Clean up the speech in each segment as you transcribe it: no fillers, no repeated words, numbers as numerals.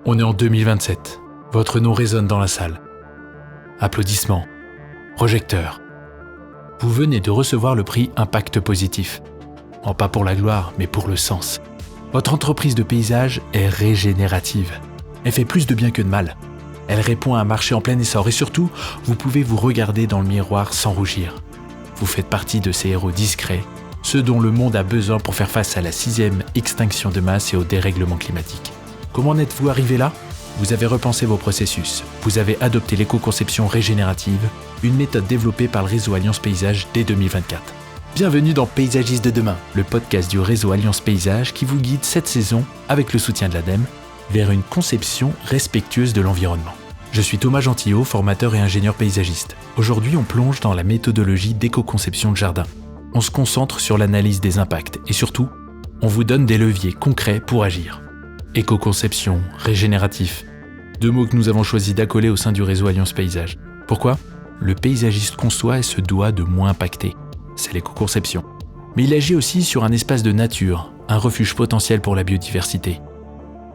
On est en 2027. Votre nom résonne dans la salle. Applaudissements. Projecteurs. Vous venez de recevoir le prix Impact Positif. Non pas pour la gloire, mais pour le sens. Votre entreprise de paysage est régénérative. Elle fait plus de bien que de mal. Elle répond à un marché en plein essor et surtout, vous pouvez vous regarder dans le miroir sans rougir. Vous faites partie de ces héros discrets, ceux dont le monde a besoin pour faire face à la 6e extinction de masse et au dérèglement climatique. Comment en êtes-vous arrivé là ? Vous avez repensé vos processus. Vous avez adopté l'éco-conception régénérative, une méthode développée par le réseau Alliance Paysage dès 2024. Bienvenue dans Paysagistes de demain, le podcast du réseau Alliance Paysage qui vous guide cette saison, avec le soutien de l'ADEME, vers une conception respectueuse de l'environnement. Je suis Thomas Gentillot, formateur et ingénieur paysagiste. Aujourd'hui, on plonge dans la méthodologie d'éco-conception de jardin. On se concentre sur l'analyse des impacts et surtout, on vous donne des leviers concrets pour agir. Éco-conception, régénératif, 2 mots que nous avons choisi d'accoler au sein du réseau Alliance Paysage. Pourquoi ? Le paysagiste conçoit et se doit de moins impacter. C'est l'éco-conception. Mais il agit aussi sur un espace de nature, un refuge potentiel pour la biodiversité.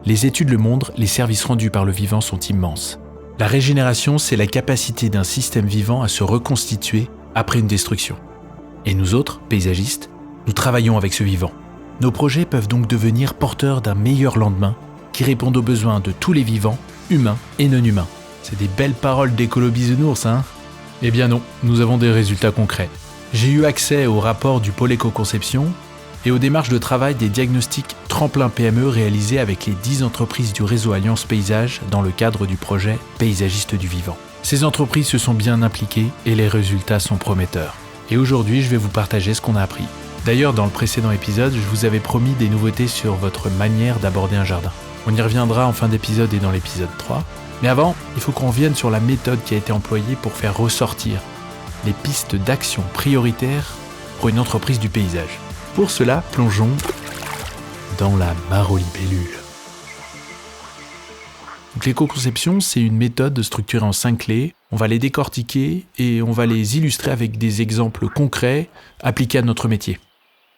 Les études le montrent, les services rendus par le vivant sont immenses. La régénération, c'est la capacité d'un système vivant à se reconstituer après une destruction. Et nous autres, paysagistes, nous travaillons avec ce vivant. Nos projets peuvent donc devenir porteurs d'un meilleur lendemain qui répondent aux besoins de tous les vivants, humains et non humains. C'est des belles paroles d'écolo bisounours, hein ? Eh bien non, nous avons des résultats concrets. J'ai eu accès au rapport du pôle éco-conception et aux démarches de travail des diagnostics Tremplin PME réalisés avec les 10 entreprises du réseau Alliance Paysage dans le cadre du projet Paysagistes du Vivant. Ces entreprises se sont bien impliquées et les résultats sont prometteurs. Et aujourd'hui, je vais vous partager ce qu'on a appris. D'ailleurs, dans le précédent épisode, je vous avais promis des nouveautés sur votre manière d'aborder un jardin. On y reviendra en fin d'épisode et dans l'épisode 3. Mais avant, il faut qu'on revienne sur la méthode qui a été employée pour faire ressortir les pistes d'action prioritaires pour une entreprise du paysage. Pour cela, plongeons dans la marolibellule. Donc, l'éco-conception, c'est une méthode structurée en 5 clés. On va les décortiquer et on va les illustrer avec des exemples concrets appliqués à notre métier.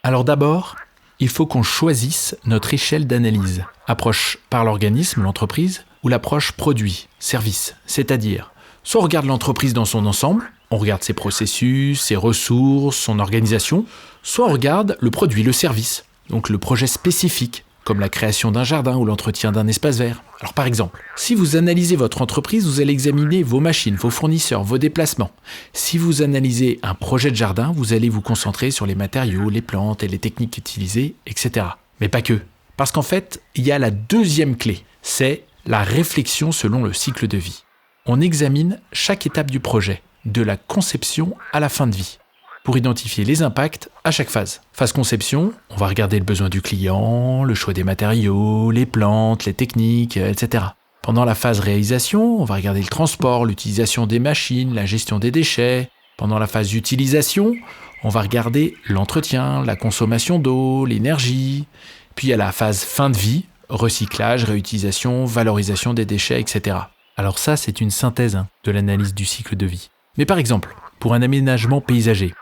Alors d'abord, il faut qu'on choisisse notre échelle d'analyse. Approche par l'organisme, l'entreprise, ou l'approche produit, service. C'est-à-dire, soit on regarde l'entreprise dans son ensemble, on regarde ses processus, ses ressources, son organisation, soit on regarde le produit, le service, donc le projet spécifique, comme la création d'un jardin ou l'entretien d'un espace vert. Alors par exemple, si vous analysez votre entreprise, vous allez examiner vos machines, vos fournisseurs, vos déplacements. Si vous analysez un projet de jardin, vous allez vous concentrer sur les matériaux, les plantes et les techniques utilisées, etc. Mais pas que. Parce qu'en fait, il y a la 2e clé, c'est la réflexion selon le cycle de vie. On examine chaque étape du projet, de la conception à la fin de vie, pour identifier les impacts à chaque phase. Phase conception, on va regarder le besoin du client, le choix des matériaux, les plantes, les techniques, etc. Pendant la phase réalisation, on va regarder le transport, l'utilisation des machines, la gestion des déchets. Pendant la phase utilisation, on va regarder l'entretien, la consommation d'eau, l'énergie. Puis à la phase fin de vie, recyclage, réutilisation, valorisation des déchets, etc. Alors ça, c'est une synthèse de l'analyse du cycle de vie. Mais par exemple, pour un aménagement paysager,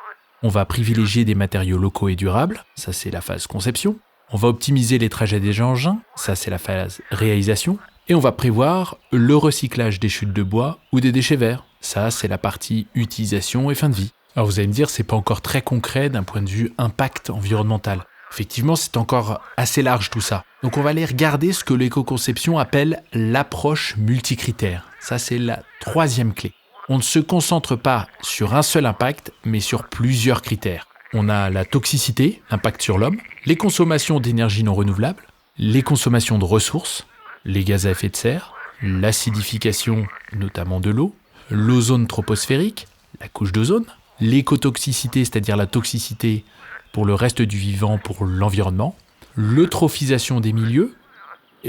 on va privilégier des matériaux locaux et durables, ça c'est la phase conception. On va optimiser les trajets des engins, ça c'est la phase réalisation. Et on va prévoir le recyclage des chutes de bois ou des déchets verts, ça c'est la partie utilisation et fin de vie. Alors vous allez me dire, c'est pas encore très concret d'un point de vue impact environnemental. Effectivement, c'est encore assez large tout ça. Donc on va aller regarder ce que l'éco-conception appelle l'approche multicritère. Ça c'est la 3e clé. On ne se concentre pas sur un seul impact, mais sur plusieurs critères. On a la toxicité, impact sur l'homme, les consommations d'énergie non renouvelable, les consommations de ressources, les gaz à effet de serre, l'acidification, notamment de l'eau, l'ozone troposphérique, la couche d'ozone, l'écotoxicité, c'est-à-dire la toxicité pour le reste du vivant, pour l'environnement, l'eutrophisation des milieux,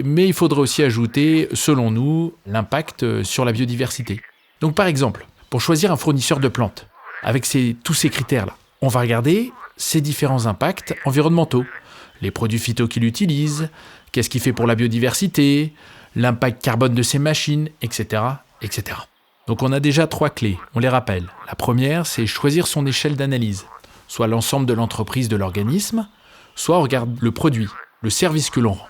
mais il faudrait aussi ajouter, selon nous, l'impact sur la biodiversité. Donc par exemple, pour choisir un fournisseur de plantes, avec tous ces critères-là, on va regarder ces différents impacts environnementaux, les produits phyto qu'il utilise, qu'est-ce qu'il fait pour la biodiversité, l'impact carbone de ses machines, etc., etc. Donc on a déjà 3 clés, on les rappelle. La première, c'est choisir son échelle d'analyse, soit l'ensemble de l'entreprise de l'organisme, soit on regarde le produit, le service que l'on rend.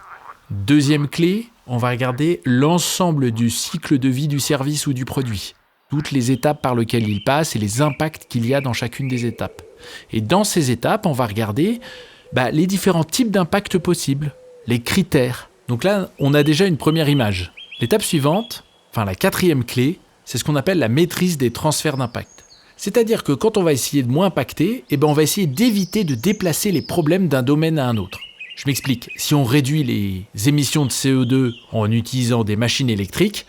Deuxième clé, on va regarder l'ensemble du cycle de vie du service ou du produit. Toutes les étapes par lesquelles il passe et les impacts qu'il y a dans chacune des étapes. Et dans ces étapes, on va regarder les différents types d'impacts possibles, les critères. Donc là, on a déjà une première image. L'étape suivante, la quatrième clé, c'est ce qu'on appelle la maîtrise des transferts d'impact. C'est-à-dire que quand on va essayer de moins impacter, on va essayer d'éviter de déplacer les problèmes d'un domaine à un autre. Je m'explique, si on réduit les émissions de CO2 en utilisant des machines électriques,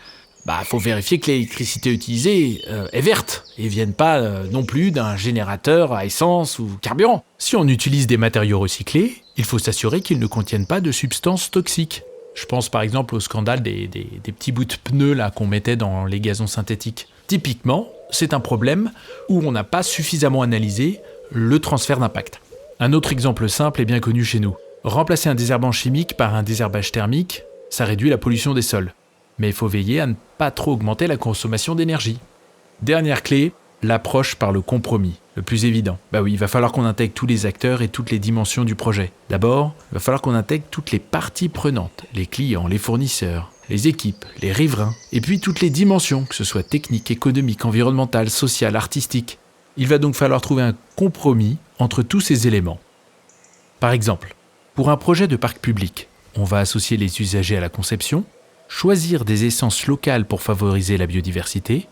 faut vérifier que l'électricité utilisée est verte et ne vienne pas non plus d'un générateur à essence ou carburant. Si on utilise des matériaux recyclés, il faut s'assurer qu'ils ne contiennent pas de substances toxiques. Je pense par exemple au scandale des petits bouts de pneus là, qu'on mettait dans les gazons synthétiques. Typiquement, c'est un problème où on n'a pas suffisamment analysé le transfert d'impact. Un autre exemple simple et bien connu chez nous. Remplacer un désherbant chimique par un désherbage thermique, ça réduit la pollution des sols. Mais il faut veiller à ne pas trop augmenter la consommation d'énergie. Dernière clé, l'approche par le compromis, le plus évident. Il va falloir qu'on intègre tous les acteurs et toutes les dimensions du projet. D'abord, il va falloir qu'on intègre toutes les parties prenantes, les clients, les fournisseurs, les équipes, les riverains, et puis toutes les dimensions, que ce soit technique, économique, environnementale, sociale, artistique. Il va donc falloir trouver un compromis entre tous ces éléments. Par exemple, pour un projet de parc public, on va associer les usagers à la conception, choisir des essences locales pour favoriser la biodiversité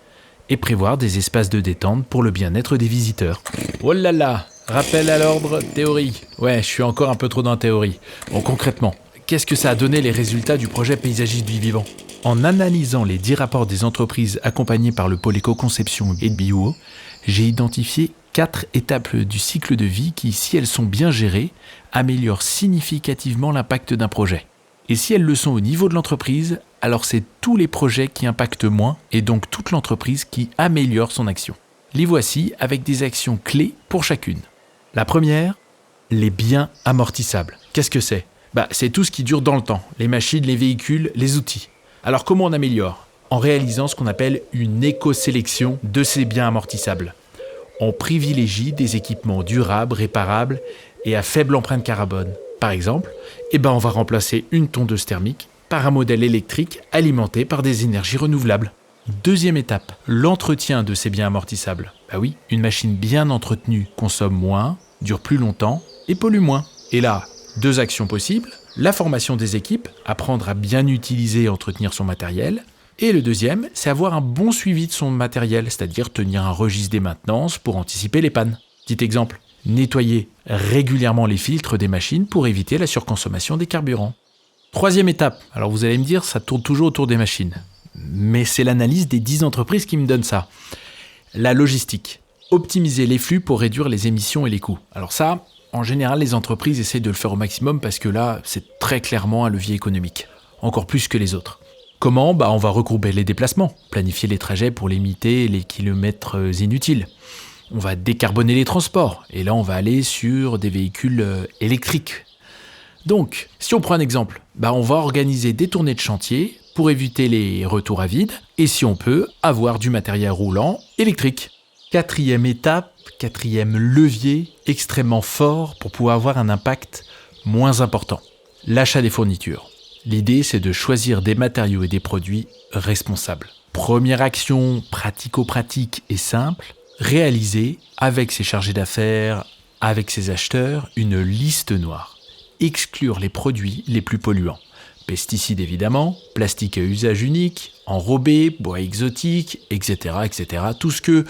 et prévoir des espaces de détente pour le bien-être des visiteurs. Oh là là, rappel à l'ordre, théorie. Ouais, je suis encore un peu trop dans la théorie. Bon, concrètement, qu'est-ce que ça a donné les résultats du projet Paysagiste Vie Vivant ? En analysant les 10 rapports des entreprises accompagnées par le pôle éco-conception et de BioO, j'ai identifié 4 étapes du cycle de vie qui, si elles sont bien gérées, améliorent significativement l'impact d'un projet. Et si elles le sont au niveau de l'entreprise, alors c'est tous les projets qui impactent moins et donc toute l'entreprise qui améliore son action. Les voici avec des actions clés pour chacune. La première, les biens amortissables. Qu'est-ce que c'est ? C'est tout ce qui dure dans le temps, les machines, les véhicules, les outils. Alors comment on améliore ? En réalisant ce qu'on appelle une éco-sélection de ces biens amortissables. On privilégie des équipements durables, réparables et à faible empreinte carbone. Par exemple, on va remplacer une tondeuse thermique par un modèle électrique alimenté par des énergies renouvelables. Deuxième étape, l'entretien de ces biens amortissables. Une machine bien entretenue consomme moins, dure plus longtemps et pollue moins. Et là, 2 actions possibles, la formation des équipes, apprendre à bien utiliser et entretenir son matériel. Et le deuxième, c'est avoir un bon suivi de son matériel, c'est-à-dire tenir un registre des maintenances pour anticiper les pannes. Petit exemple, nettoyer régulièrement les filtres des machines pour éviter la surconsommation des carburants. Troisième étape, alors vous allez me dire, ça tourne toujours autour des machines. Mais c'est l'analyse des 10 entreprises qui me donne ça. La logistique. Optimiser les flux pour réduire les émissions et les coûts. Alors ça, en général, les entreprises essayent de le faire au maximum parce que là, c'est très clairement un levier économique. Encore plus que les autres. Comment ? On va regrouper les déplacements, planifier les trajets pour limiter les kilomètres inutiles. On va décarboner les transports, et là on va aller sur des véhicules électriques. Donc, si on prend un exemple, on va organiser des tournées de chantier pour éviter les retours à vide, et si on peut, avoir du matériel roulant électrique. Quatrième étape, quatrième levier extrêmement fort pour pouvoir avoir un impact moins important. L'achat des fournitures. L'idée, c'est de choisir des matériaux et des produits responsables. Première action pratico-pratique et simple, réaliser avec ses chargés d'affaires, avec ses acheteurs, une liste noire. Exclure les produits les plus polluants. Pesticides évidemment, plastique à usage unique, enrobé, bois exotique, etc., etc. Tout ce que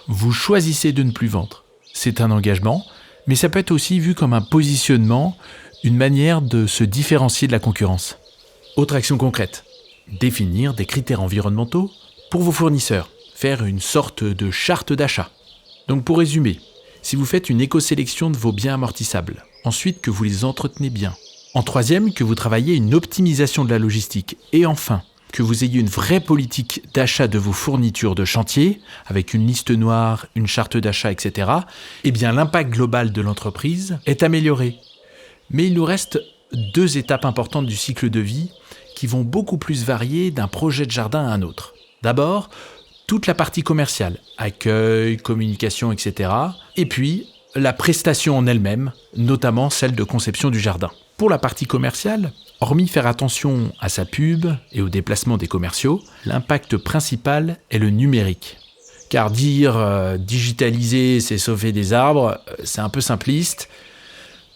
vous choisissez de ne plus vendre. C'est un engagement, mais ça peut être aussi vu comme un positionnement, une manière de se différencier de la concurrence. Autre action concrète, définir des critères environnementaux pour vos fournisseurs, faire une sorte de charte d'achat. Donc pour résumer, si vous faites une éco-sélection de vos biens amortissables, ensuite que vous les entretenez bien, en troisième, que vous travaillez une optimisation de la logistique, et enfin, que vous ayez une vraie politique d'achat de vos fournitures de chantier, avec une liste noire, une charte d'achat, etc., l'impact global de l'entreprise est amélioré. Mais il nous reste 2 étapes importantes du cycle de vie qui vont beaucoup plus varier d'un projet de jardin à un autre. D'abord, toute la partie commerciale, accueil, communication, etc. Et puis, la prestation en elle-même, notamment celle de conception du jardin. Pour la partie commerciale, Hormis faire attention à sa pub et au déplacement des commerciaux, l'impact principal est le numérique. Car dire digitaliser, c'est sauver des arbres, c'est un peu simpliste.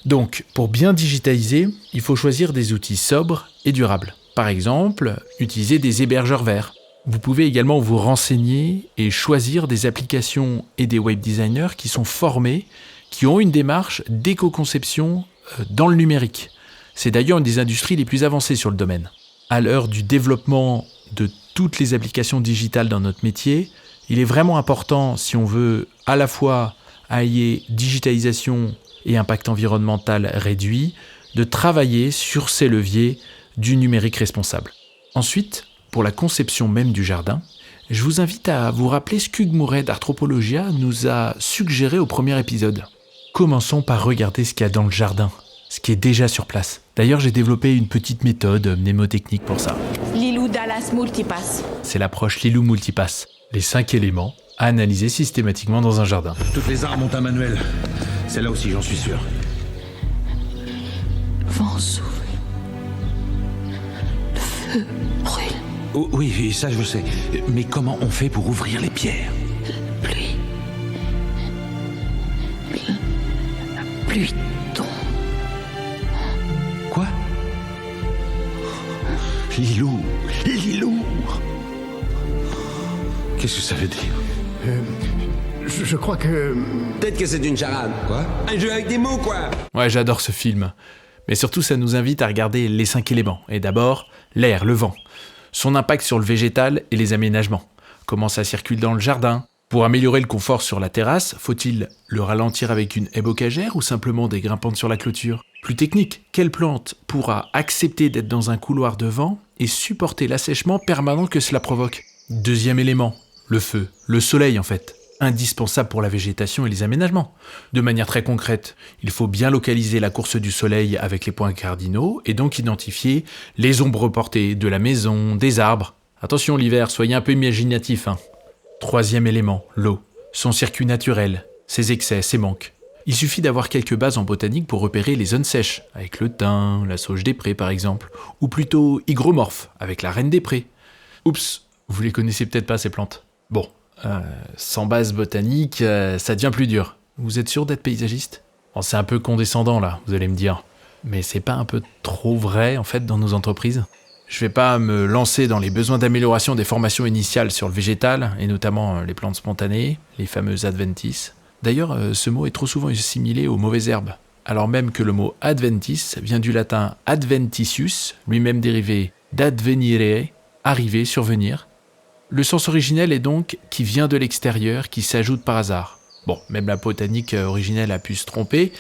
Donc, pour bien digitaliser, il faut choisir des outils sobres et durables. Par exemple, utiliser des hébergeurs verts. Vous pouvez également vous renseigner et choisir des applications et des web designers qui sont formés, qui ont une démarche d'éco-conception dans le numérique. C'est d'ailleurs une des industries les plus avancées sur le domaine. À l'heure du développement de toutes les applications digitales dans notre métier, il est vraiment important, si on veut à la fois allier digitalisation et impact environnemental réduit, de travailler sur ces leviers du numérique responsable. Ensuite, pour la conception même du jardin, je vous invite à vous rappeler ce qu'Hugues Mouret d'Arthropologia nous a suggéré au premier épisode. Commençons par regarder ce qu'il y a dans le jardin, ce qui est déjà sur place. D'ailleurs, j'ai développé une petite méthode mnémotechnique pour ça. Lilou Dallas Multipass. C'est l'approche Lilou Multipass. Les 5 éléments à analyser systématiquement dans un jardin. Toutes les armes ont un manuel. Celle-là aussi, j'en suis sûr. Le vent souffle. Le feu brûle. Oh, oui, ça je sais. Mais comment on fait pour ouvrir les pierres? La pluie. La pluie tombe. Quoi? Lilou. Qu'est-ce que ça veut dire? Je crois que... Peut-être que c'est une charade. Quoi? Un jeu avec des mots, quoi. Ouais, j'adore ce film. Mais surtout, ça nous invite à regarder les 5 éléments. Et d'abord, l'air, le vent. Son impact sur le végétal et les aménagements. Comment ça circule dans le jardin. Pour améliorer le confort sur la terrasse, faut-il le ralentir avec une haie bocagère ou simplement des grimpantes sur la clôture? Plus technique, quelle plante pourra accepter d'être dans un couloir de vent et supporter l'assèchement permanent que cela provoque? Deuxième élément, le feu, le soleil en fait. Indispensable pour la végétation et les aménagements. De manière très concrète, il faut bien localiser la course du soleil avec les points cardinaux et donc identifier les ombres portées de la maison, des arbres. Attention l'hiver, soyez un peu imaginatif. Troisième élément, l'eau. Son circuit naturel, ses excès, ses manques. Il suffit d'avoir quelques bases en botanique pour repérer les zones sèches, avec le thym, la sauge des prés par exemple, ou plutôt hygromorphes, avec la reine des prés. Oups, vous les connaissez peut-être pas ces plantes. Bon. Sans base botanique, ça devient plus dur. Vous êtes sûr d'être paysagiste? Bon, c'est un peu condescendant là, vous allez me dire. Mais c'est pas un peu trop vrai en fait dans nos entreprises? Je vais pas me lancer dans les besoins d'amélioration des formations initiales sur le végétal, et notamment les plantes spontanées, les fameuses adventices. D'ailleurs, ce mot est trop souvent assimilé aux mauvaises herbes, alors même que le mot adventis vient du latin adventitius, lui-même dérivé d'advenire, arriver, survenir. Le sens originel est donc qui vient de l'extérieur, qui s'ajoute par hasard. Bon, même la botanique originelle a pu se tromper,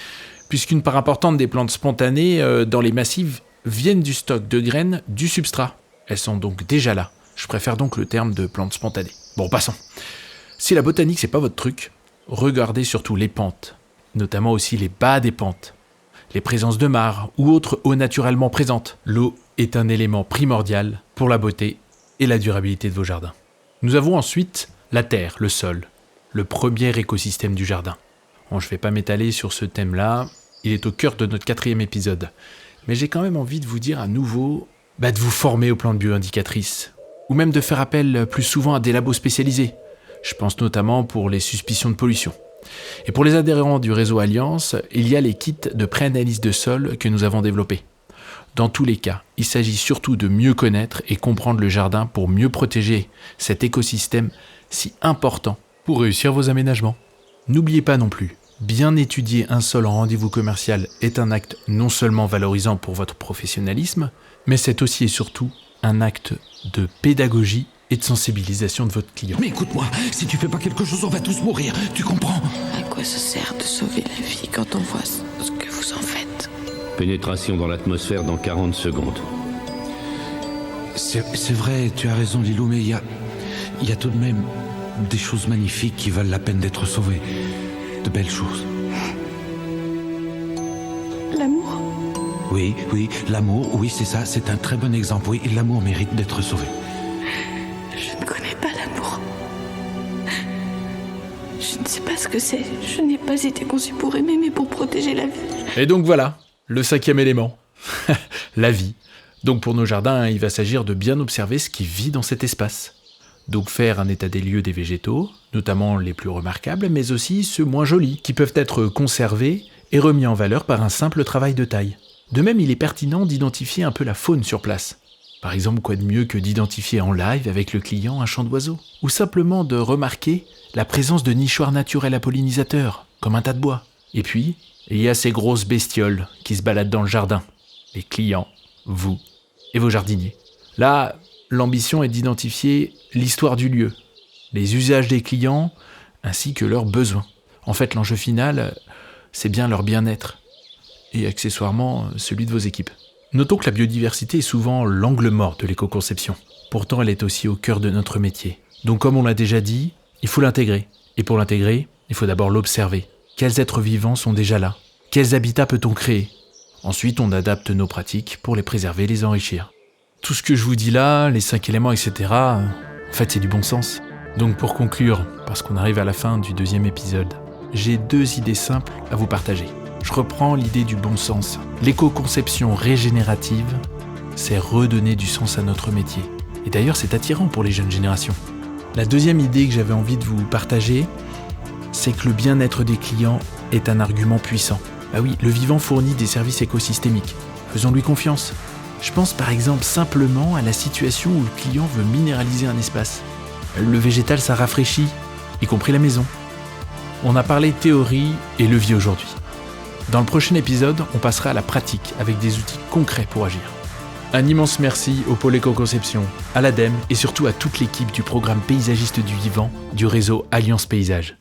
puisqu'une part importante des plantes spontanées dans les massifs viennent du stock de graines du substrat. Elles sont donc déjà là. Je préfère donc le terme de plantes spontanées. Bon, passons. Si la botanique c'est pas votre truc, regardez surtout les pentes, notamment aussi les bas des pentes, les présences de mares ou autres eaux naturellement présentes. L'eau est un élément primordial pour la beauté et la durabilité de vos jardins. Nous avons ensuite la terre, le sol, le premier écosystème du jardin. Bon, je ne vais pas m'étaler sur ce thème-là, il est au cœur de notre 4e épisode. Mais j'ai quand même envie de vous dire à nouveau de vous former aux plantes bioindicatrices, ou même de faire appel plus souvent à des labos spécialisés. Je pense notamment pour les suspicions de pollution. Et pour les adhérents du réseau Alliance, il y a les kits de pré-analyse de sol que nous avons développés. Dans tous les cas, il s'agit surtout de mieux connaître et comprendre le jardin pour mieux protéger cet écosystème si important pour réussir vos aménagements. N'oubliez pas non plus, bien étudier un sol en rendez-vous commercial est un acte non seulement valorisant pour votre professionnalisme, mais c'est aussi et surtout un acte de pédagogie et de sensibilisation de votre client. Mais écoute-moi, si tu fais pas quelque chose, on va tous mourir, tu comprends? À quoi ça sert de sauver la vie quand on voit ce que vous en faites? Pénétration dans l'atmosphère dans 40 secondes. C'est vrai, tu as raison Lilou, mais il y a tout de même des choses magnifiques qui valent la peine d'être sauvées. De belles choses. L'amour. Oui, l'amour, oui c'est ça, c'est un très bon exemple. Oui, l'amour mérite d'être sauvé. Je ne connais pas l'amour. Je ne sais pas ce que c'est. Je n'ai pas été conçue pour aimer, mais pour protéger la vie. Et donc voilà, le 5e élément, la vie. Donc pour nos jardins, il va s'agir de bien observer ce qui vit dans cet espace. Donc faire un état des lieux des végétaux, notamment les plus remarquables, mais aussi ceux moins jolis, qui peuvent être conservés et remis en valeur par un simple travail de taille. De même, il est pertinent d'identifier un peu la faune sur place. Par exemple, quoi de mieux que d'identifier en live avec le client un chant d'oiseaux, ou simplement de remarquer la présence de nichoirs naturels à pollinisateurs, comme un tas de bois. Et puis, il y a ces grosses bestioles qui se baladent dans le jardin. Les clients, vous et vos jardiniers. Là, l'ambition est d'identifier l'histoire du lieu, les usages des clients, ainsi que leurs besoins. En fait, l'enjeu final, c'est bien leur bien-être, et accessoirement celui de vos équipes. Notons que la biodiversité est souvent l'angle mort de l'éco-conception. Pourtant, elle est aussi au cœur de notre métier. Donc comme on l'a déjà dit, il faut l'intégrer. Et pour l'intégrer, il faut d'abord l'observer. Quels êtres vivants sont déjà là? Quels habitats peut-on créer? Ensuite, on adapte nos pratiques pour les préserver et les enrichir. Tout ce que je vous dis là, les 5 éléments, etc., en fait, c'est du bon sens. Donc pour conclure, parce qu'on arrive à la fin du 2e épisode, j'ai 2 idées simples à vous partager. Je reprends l'idée du bon sens. L'éco-conception régénérative, c'est redonner du sens à notre métier. Et d'ailleurs, c'est attirant pour les jeunes générations. La 2e idée que j'avais envie de vous partager, c'est que le bien-être des clients est un argument puissant. Bah oui, le vivant fournit des services écosystémiques. Faisons-lui confiance. Je pense par exemple simplement à la situation où le client veut minéraliser un espace. Le végétal, ça rafraîchit, y compris la maison. On a parlé théorie et levier aujourd'hui. Dans le prochain épisode, on passera à la pratique avec des outils concrets pour agir. Un immense merci au pôle éco-conception, à l'ADEME et surtout à toute l'équipe du programme paysagiste du vivant du réseau Alliance Paysage.